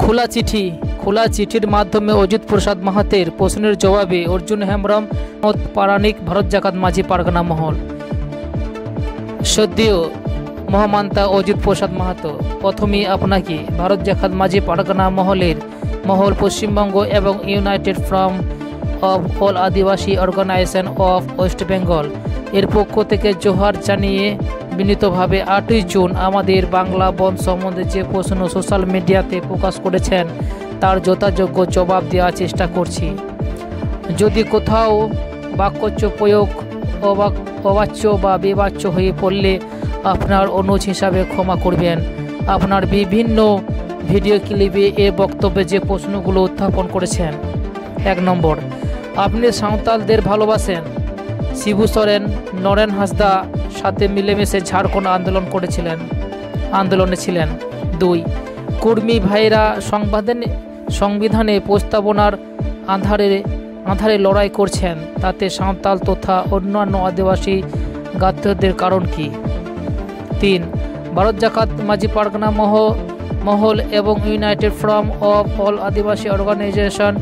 খোলা চিঠির মাধ্যমে অজিত প্রসাদ মাহাতের প্রশ্নের জবাবে অর্জুন হেমব্রম পারানিক ভারত জাকাত মাঝি পারগানা মহল। সদ্য মহামান্তা অজিত প্রসাদ মাহাতো, প্রথমেই আপনাকে ভারত জাকাত মাঝি পারগানা মহল পশ্চিমবঙ্গ এবং united forum of all Adivasi organisation of West Bengal এর পক্ষ থেকে জোহার জানিয়ে বিনীতভাবে 8ই জুন আমাদের বাংলা বন সম্বন্ধে যে প্রশ্ন সোশ্যাল মিডিয়াতে প্রকাশ করেছেন তার যথাযোগ্য জবাব দেওয়ার চেষ্টা করছি। যদি কোথাও বাক্যচ্য প্রয়োগ অবাচ্য বা বেবাচ্য হয়ে পড়লে আপনার অনুজ হিসাবে ক্ষমা করবেন। আপনার বিভিন্ন ভিডিও ক্লিপে এ বক্তব্যে যে প্রশ্নগুলো উত্থাপন করেছেন। 1 নম্বর, আপনি সাঁওতালদের ভালোবাসেন। শিবু সোরেন নরেন হাঁসদা সাথে মিলেমিশে ঝাড়খণ্ড আন্দোলনে ছিলেন। 2, কর্মী ভাইরা সংবিধানে প্রস্তাবনার আধারে লড়াই করছেন, তাতে সাঁওতাল তথা অন্যান্য আদিবাসী গাত্রদের কারণ কি? 3, ভারত জাকাত মাঝি পারগানা মহল এবং united forum of all Adivasi organisation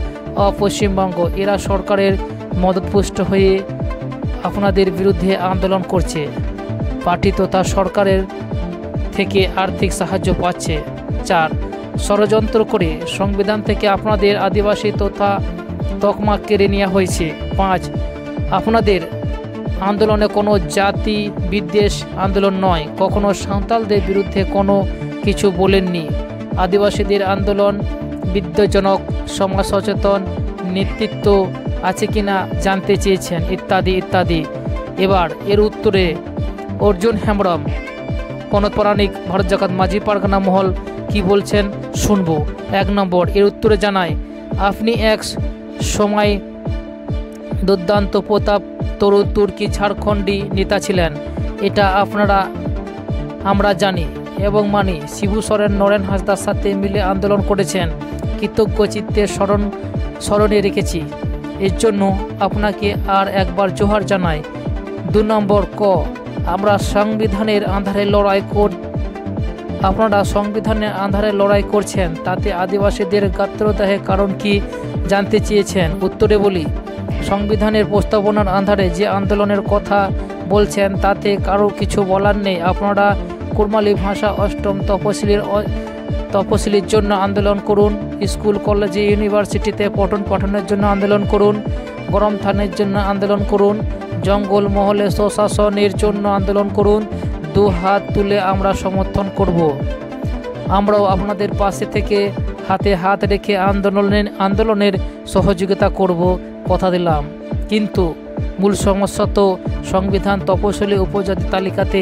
of Paschimbanga এরা সরকারের মদতপুষ্ট হয়ে আপনাদের বিরুদ্ধে আন্দোলন করছে, পার্টি তথা সরকারের থেকে আর্থিক সাহায্য পাচ্ছে। 4, ষড়যন্ত্র করে সংবিধান থেকে আপনাদের আদিবাসী তথা তকমা কেড়ে নেওয়া হয়েছে। 5, আপনাদের আন্দোলনে কোনো জাতি বিদ্বেষ আন্দোলন নয়, কখনো সাঁওতালদের বিরুদ্ধে কোনো কিছু বলেননি। আদিবাসীদের আন্দোলন বিদ্বেষজনক, সমাজ সচেতন নেতৃত্ব আছে কিনা জানতে চেয়েছেন, ইত্যাদি ইত্যাদি। এবার এর উত্তরে অর্জুন হেমব্রম পরানিক ভারত জাকাত মাঝি পারগানা মহল কি বলছেন শুনব। 1 নম্বর, এর উত্তরে জানায়, আপনি এক সময় দুর্দান্ত প্রতাপ তরুণ তুর্কি ঝাড়খণ্ডী নেতা ছিলেন, এটা আমরা জানি এবং মানি। শিবু সোরেন নরেন হাঁসদার সাথে মিলে আন্দোলন করেছেন, কৃতজ্ঞ চিত্তে স্মরণে রেখেছি। এর জন্য আপনাকে আর একবার জোহার জানাই। 2 নম্বর, আপনারা সংবিধানের আধারে লড়াই করছেন, তাতে আদিবাসীদের গাত্রদাহের কারণ কি জানতে চেয়েছেন। উত্তরে বলি, সংবিধানের প্রস্তাবনার আধারে যে আন্দোলনের কথা বলছেন তাতে কারো কিছু বলার নেই। আপনারা কুড়মালি ভাষা অষ্টম তপশিলির জন্য আন্দোলন করুন, স্কুল কলেজে ইউনিভার্সিটিতে পঠন পাঠনের জন্য আন্দোলন করুন, গরম থানের জন্য আন্দোলন করুন, জঙ্গল মহলে স্বশাসনের জন্য আন্দোলন করুন। 2 হাত তুলে আমরা সমর্থন করব। আমরাও আপনাদের পাশে থেকে হাতে হাত রেখে আন্দোলনের সহযোগিতা করব, কথা দিলাম। কিন্তু মূল সমস্যা তো সংবিধান তপশিলি উপজাতি তালিকাতে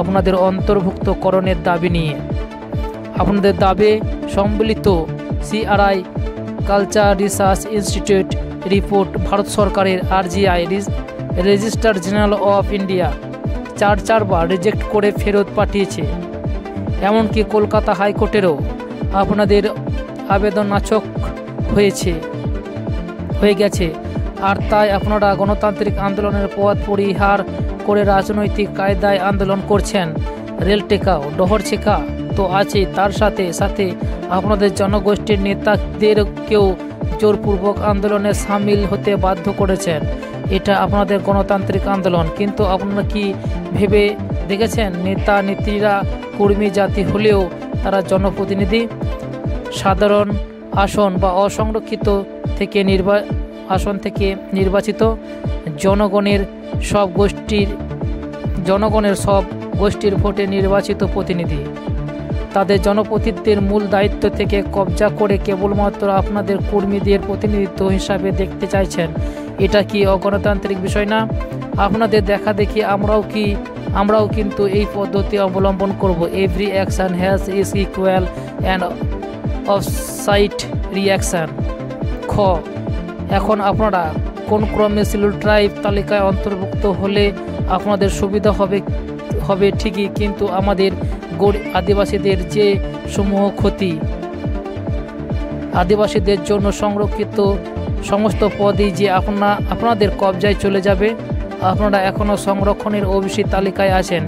আপনাদের অন্তর্ভুক্তকরণের দাবি নিয়ে। আপনাদের দাবি সম্বলিত CRI culture research institute report Bharat সরকারের RGI registrar general of India 4 bar reject করে ফেরত পাঠিয়েছে। এমনকি কলকাতা হাইকোর্টেরও আপনাদের আবেদন নাকচ হয়ে গেছে। আর তাই আপনারা গণতান্ত্রিক আন্দোলনের পথ পরিহার করে রাজনৈতিক কায়দায় আন্দোলন করছেন। রেল টেকাও ডহর ছেকা তো আছে, তার সাথে সাথে আপনাদের জনগোষ্ঠীর নেতাদেরকেও জোরপূর্বক আন্দোলনে সামিল হতে বাধ্য করেছেন। এটা আপনাদের গণতান্ত্রিক আন্দোলন। কিন্তু আপনারা কি ভেবে দেখেছেন, নেতা নেত্রীরা কর্মী জাতি হলেও তারা জনপ্রতিনিধি? সাধারণ আসন বা অসংরক্ষিত থেকে আসন থেকে নির্বাচিত জনগণের সব গোষ্ঠীর ভোটে নির্বাচিত প্রতিনিধি। তাদের জনপ্রতিনিধিত্বের মূল দায়িত্ব থেকে কবজা করে কেবলমাত্র আপনাদের কর্মীদের প্রতিনিধিত্ব হিসাবে দেখতে চাইছেন। এটা কি অগণতান্ত্রিক বিষয় না? আপনাদের দেখা দেখি আমরাও কিন্তু এই পদ্ধতি অবলম্বন করব। Every action has is equal and offsite reaction. এখন আপনারা কোন ক্রমে শিডিউল ট্রাইব তালিকায় অন্তর্ভুক্ত হলে আপনাদের সুবিধা হবে ঠিকই, কিন্তু আমাদের আদিবাসীদের যে সমূহ ক্ষতি, আদিবাসীদের জন্য সংরক্ষিত সমস্ত পদই যে আপনাদের কবজায় চলে যাবে। আপনারা এখনও সংরক্ষণের ওবিসি তালিকায় আছেন,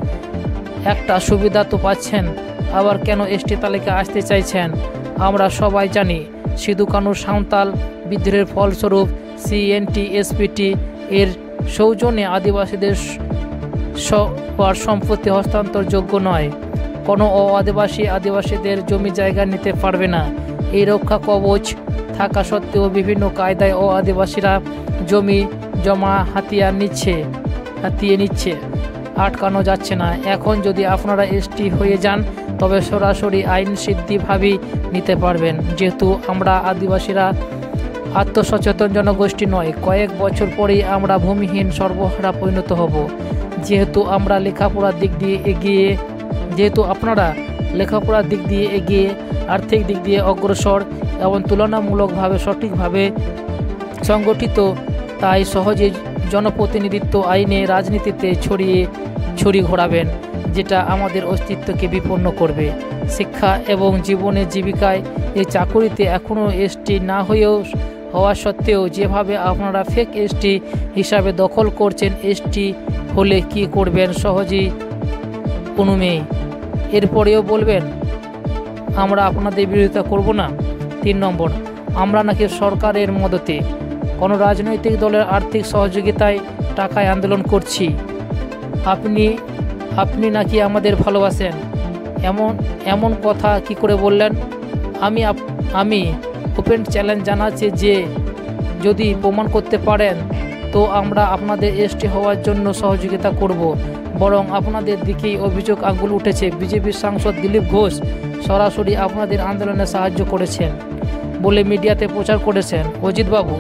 একটা সুবিধা তো পাচ্ছেন, আবার কেন ST তালিকায় আসতে চাইছেন? আমরা সবাই জানি সিধু কানু সাঁওতাল বিদ্রোহের ফলস্বরূপ CNTSPT এর সৌজন্যে আদিবাসীদের সম্পত্তি হস্তান্তরযোগ্য নয়। কোনো আদিবাসীদের জমি জায়গা নিতে পারবে না। এই রক্ষা কবচ থাকা সত্ত্বেও বিভিন্ন কায়দায় আদিবাসীরা জমি জমা হাতিয়ে নিচ্ছে। আটকানো যাচ্ছে না। এখন যদি আপনারা ST হয়ে যান তবে সরাসরি আইন সিদ্ধিভাবেই নিতে পারবেন। যেহেতু আমরা আদিবাসীরা আত্মসচেতন জনগোষ্ঠী নয়, কয়েক বছর পরেই আমরা ভূমিহীন সর্বহারা পরিণত হব। যেহেতু আপনারা লেখাপড়ার দিক দিয়ে এগিয়ে, আর্থিক দিক দিয়ে অগ্রসর এবং তুলনামূলকভাবে সঠিকভাবে সংগঠিত, তাই সহজে জনপ্রতিনিধিত্ব আইনে রাজনীতিতে ছড়ি ঘোরাবেন, যেটা আমাদের অস্তিত্বকে বিপন্ন করবে। শিক্ষা এবং জীবিকায় এই চাকুরিতে এখনও ST না হওয়া সত্ত্বেও যেভাবে আপনারা ফেক ST হিসাবে দখল করছেন, ST হলে কি করবেন সহজেই অনুমেয়। এরপরেও বলবেন আমরা আপনাদের বিরোধিতা করব না। 3 নম্বর, আমরা নাকি সরকারের মদতে কোনো রাজনৈতিক দলের আর্থিক সহযোগিতায় টাকায় আন্দোলন করছি। আপনি নাকি আমাদের ভালোবাসেন, এমন কথা কি করে বললেন? আমি ওপেন চ্যালেঞ্জ জানাচ্ছি যে যদি প্রমাণ করতে পারেন তো আমরা আপনাদের ST হওয়ার জন্য সহযোগিতা করব। বরং আপনাদের দিকেই অভিযোগ আঙুল উঠেছে। বিজেপির সাংসদ দিলীপ ঘোষ সরাসরি আপনাদের আন্দোলনে সাহায্য করেছেন বলে মিডিয়াতে প্রচার করেছেন। অজিতবাবু,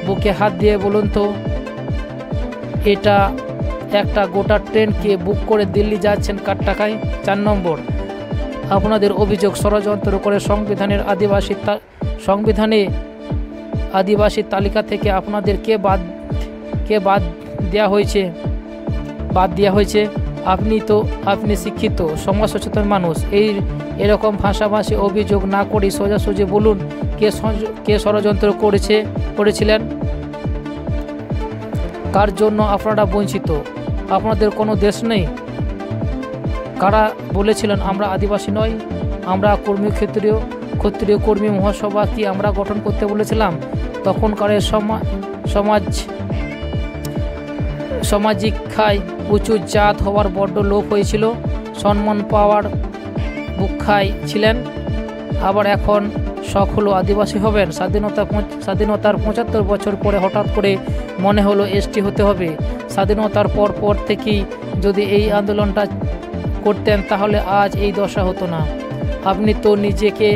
বুকে হাত দিয়ে বলুন তো, এটা একটা গোটা ট্রেনকে বুক করে দিল্লি যাচ্ছেন কার টাকায়? 4 নম্বর, আপনাদের অভিযোগ ষড়যন্ত্র করে আদিবাসী তালিকা থেকে আপনাদের বাদ দেওয়া হয়েছে। আপনি শিক্ষিত, সমাজ সচেতন মানুষ। এরকম ভাষাভাষী অভিযোগ না করে সোজাসুজি বলুন কে ষড়যন্ত্র করেছিলেন, কার জন্য আপনারা বঞ্চিত? আপনাদের কোনো দেশ নেই? কারা বলেছিলেন আমরা আদিবাসী নই, আমরা ক্ষত্রিয় কর্মী মহাসভা কি আমরা গঠন করতে বলেছিলাম? তখনকার সামাজিকায় উঁচু জাত হওয়ার বড্ড লোভ হয়েছিল, সম্মান পাওয়ার বুখায় ছিলেন। আবার এখন শখ হলো আদিবাসী হবেন। স্বাধীনতার 75 বছর পরে হঠাৎ করে মনে হলো ST হতে হবে। স্বাধীনতার পর থেকেই যদি এই আন্দোলনটা করতেন তাহলে আজ এই দশা হতো না। আপনি তো নিজেকে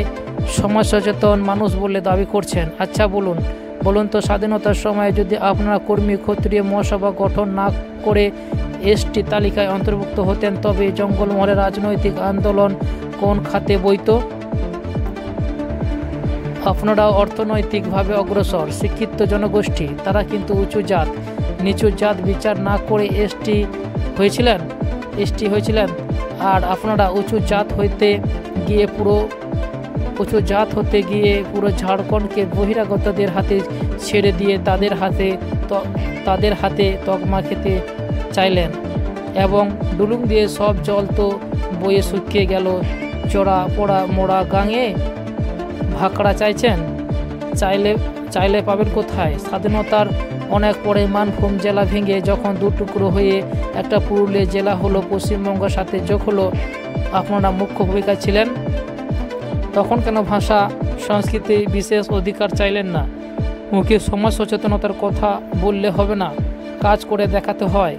সমাজ সচেতন মানুষ বলে দাবি করছেন। আচ্ছা বলুন তো, স্বাধীনতার সময় যদি আপনারা কর্মী ক্ষত্রিয় মহাসভা গঠন না করে ST তালিকায় অন্তর্ভুক্ত হতেন তবে জঙ্গলমহলে রাজনৈতিক আন্দোলন কোন খাতে বইত? আপনারাও অর্থনৈতিকভাবে অগ্রসর শিক্ষিত জনগোষ্ঠী, তারা কিন্তু নিচু জাত বিচার না করে ST হয়েছিলেন। আর আপনারা উঁচু জাত হতে গিয়ে পুরো ঝাড়খণ্ডকে বহিরাগতদের হাতে ছেড়ে দিয়ে তাদের হাতে তকমা খেতে চাইলেন এবং ডুলুং দিয়ে সব জল তো বয়ে শুকিয়ে গেল, চড়া পড়া মোড়া গাঙে ভাকড়া চাইলে পাবেন কোথায়? স্বাধীনতার অনেক পরে মানভূম জেলা ভেঙে যখন 2 টুকরো হয়ে একটা পুরুলিয়া জেলা হলো, পশ্চিমবঙ্গের সাথে যোগ হলো, আপনারা মুখ্য ভূমিকায় ছিলেন। তখন কেন ভাষা সংস্কৃতি বিশেষ অধিকার চাইলেন না? মুখে সমাজ সচেতনতার কথা বললে হবে না, কাজ করে দেখাতে হয়।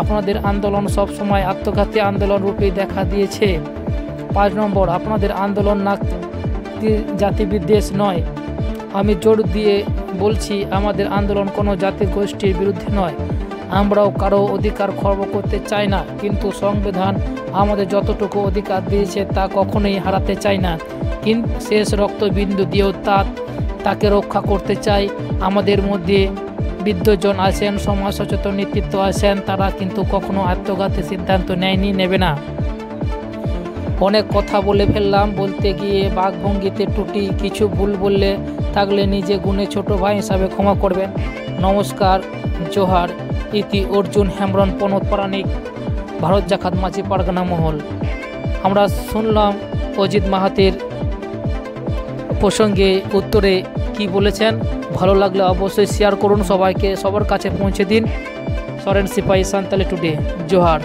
আপনাদের আন্দোলন সবসময় আত্মঘাতী আন্দোলন রূপে দেখা দিয়েছে। 5 নম্বর, আপনাদের আন্দোলন না জাতিবিদ্বেষ নয়। আমি জোর দিয়ে বলছি আমাদের আন্দোলন কোনো জাতি গোষ্ঠীর বিরুদ্ধে নয়। আমরাও কারো অধিকার খর্ব করতে চাই না, কিন্তু সংবিধান আমাদের যতটুকু অধিকার দিয়েছে তা কখনোই হারাতে চাই না। কিন্তু শেষ রক্তবিন্দু দিয়েও তাকে রক্ষা করতে চাই। আমাদের মধ্যে বিদ্বজন আছেন, সমাজ সচেতন নেতৃত্ব আছেন, তারা কিন্তু কখনো আত্মঘাতী সিদ্ধান্ত নেবে না। অনেক কথা বলে ফেললাম, বলতে গিয়ে বাকভঙ্গিতে ত্রুটি কিছু ভুল বললে থাকলে নিজে গুণে ছোট ভাই হিসাবে ক্ষমা করবেন। নমস্কার, জোহার। ইতি অর্জুন হেমব্রম পনত প্রাণিক, ভারত জাকাত মাঝি পারগানা মহল। আমরা শুনলাম অজিত মাহাতের প্রসঙ্গে উত্তরে কি বলেছেন। ভালো লাগলে অবশ্যই শেয়ার করুন, সবার কাছে পৌঁছে দিন। সরেন সিপাহী সান্তালি টুডে। জোহার।